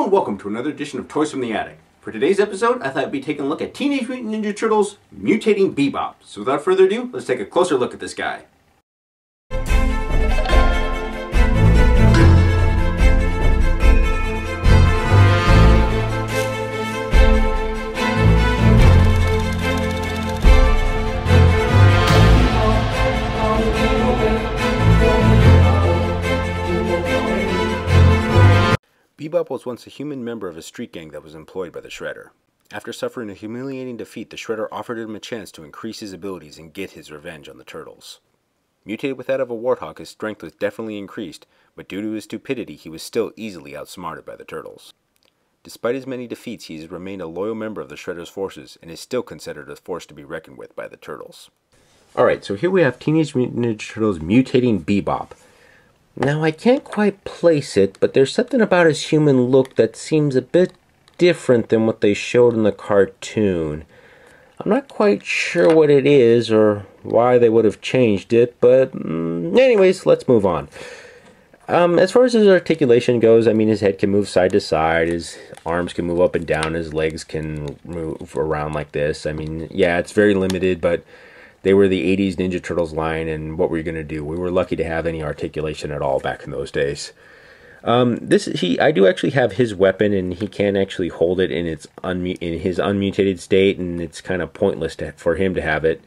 and welcome to another edition of Toys from the Attic. For today's episode, I thought I'd be taking a look at Teenage Mutant Ninja Turtles Mutating Bebop. So without further ado, let's take a closer look at this guy. Bebop was once a human member of a street gang that was employed by the Shredder. After suffering a humiliating defeat, the Shredder offered him a chance to increase his abilities and get his revenge on the Turtles. Mutated with that of a warthog, his strength was definitely increased, but due to his stupidity, he was still easily outsmarted by the Turtles. Despite his many defeats, he has remained a loyal member of the Shredder's forces and is still considered a force to be reckoned with by the Turtles. Alright, so here we have Teenage Mutant Ninja Turtles Mutating Bebop. Now, I can't quite place it, but there's something about his human look that seems a bit different than what they showed in the cartoon. I'm not quite sure what it is or why they would have changed it, but anyways, let's move on. As far as his articulation goes, I mean, his head can move side to side, his arms can move up and down, his legs can move around like this. I mean, yeah, it's very limited, but they were the 80s Ninja Turtles line, and what were you going to do? We were lucky to have any articulation at all back in those days. I do actually have his weapon, and he can actually hold it in his unmutated state, and it's kind of pointless for him to have it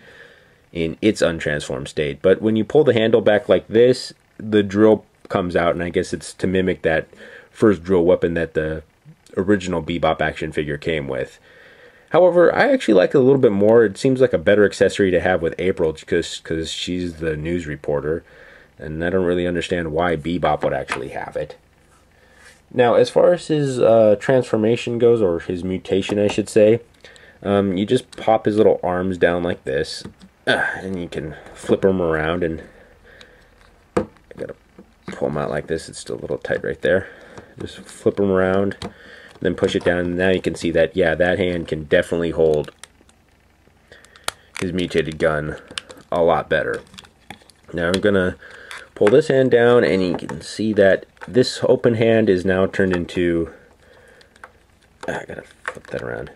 in its untransformed state. But when you pull the handle back like this, the drill comes out, and I guess it's to mimic that first drill weapon that the original Bebop action figure came with. However, I actually like it a little bit more. It seems like a better accessory to have with April because she's the news reporter. And I don't really understand why Bebop would actually have it. Now, as far as his transformation goes, or his mutation, I should say, you just pop his little arms down like this. And you can flip them around. And I gotta pull them out like this. It's still a little tight right there. Just flip them around. Then push it down, and now you can see that, yeah, that hand can definitely hold his mutated gun a lot better. Now I'm going to pull this hand down, and you can see that this open hand is now turned into, I gotta flip that around,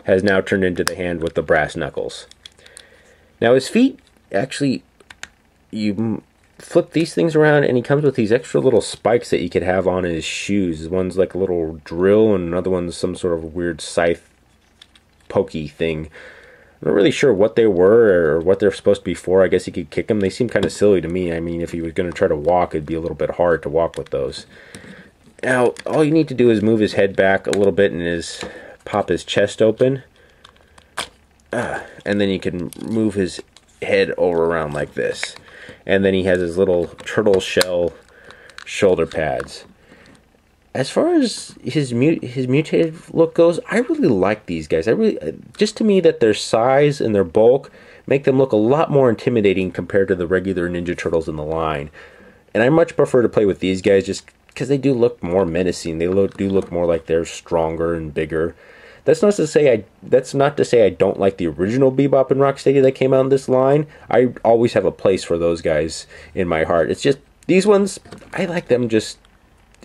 has now turned into the hand with the brass knuckles. Now his feet, actually, you flip these things around, and he comes with these extra little spikes that you could have on his shoes. One's like a little drill, and another one's some sort of weird scythe pokey thing. I'm not really sure what they were or what they're supposed to be for. I guess he could kick them. They seem kind of silly to me. I mean, if he was going to try to walk, it'd be a little bit hard to walk with those. Now, all you need to do is move his head back a little bit and pop his chest open. And then you can move his head over around like this. And then he has his little turtle shell shoulder pads. As far as his mutated look goes, I really like these guys. Just to me, that their size and their bulk make them look a lot more intimidating compared to the regular Ninja Turtles in the line. And I much prefer to play with these guys just because they do look more menacing. They do look more like they're stronger and bigger. That's not to say I don't like the original Bebop and Rocksteady that came out in this line. I always have a place for those guys in my heart. It's just these ones, I like them just,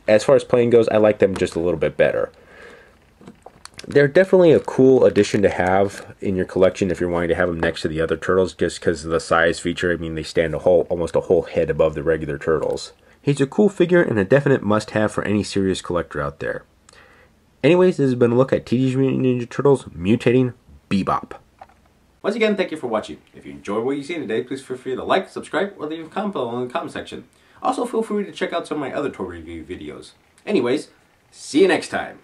as far as playing goes, I like them just a little bit better. They're definitely a cool addition to have in your collection if you're wanting to have them next to the other Turtles, just because of the size feature. I mean, they stand almost a whole head above the regular Turtles. He's a cool figure and a definite must-have for any serious collector out there. Anyways, this has been a look at Teenage Mutant Ninja Turtles Mutating Bebop. Once again, thank you for watching. If you enjoyed what you see today, please feel free to like, subscribe, or leave a comment below in the comment section. Also, feel free to check out some of my other toy review videos. Anyways, see you next time.